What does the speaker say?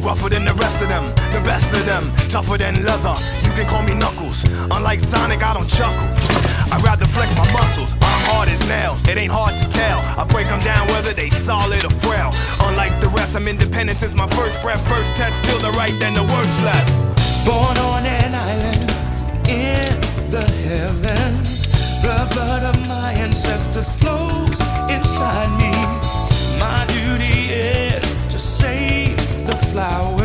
Rougher than the rest of them, the best of them, tougher than leather. You can call me Knuckles. Unlike Sonic, I don't chuckle. I'd rather flex my muscles. I'm hard as nails. It ain't hard to tell. I break them down whether they solid or frail. Unlike the rest, I'm independent since my first breath. First test, feel the right, then the worst left. Born on an island in the heavens. The blood of my ancestors flows inside me. My duty is to save the flowers.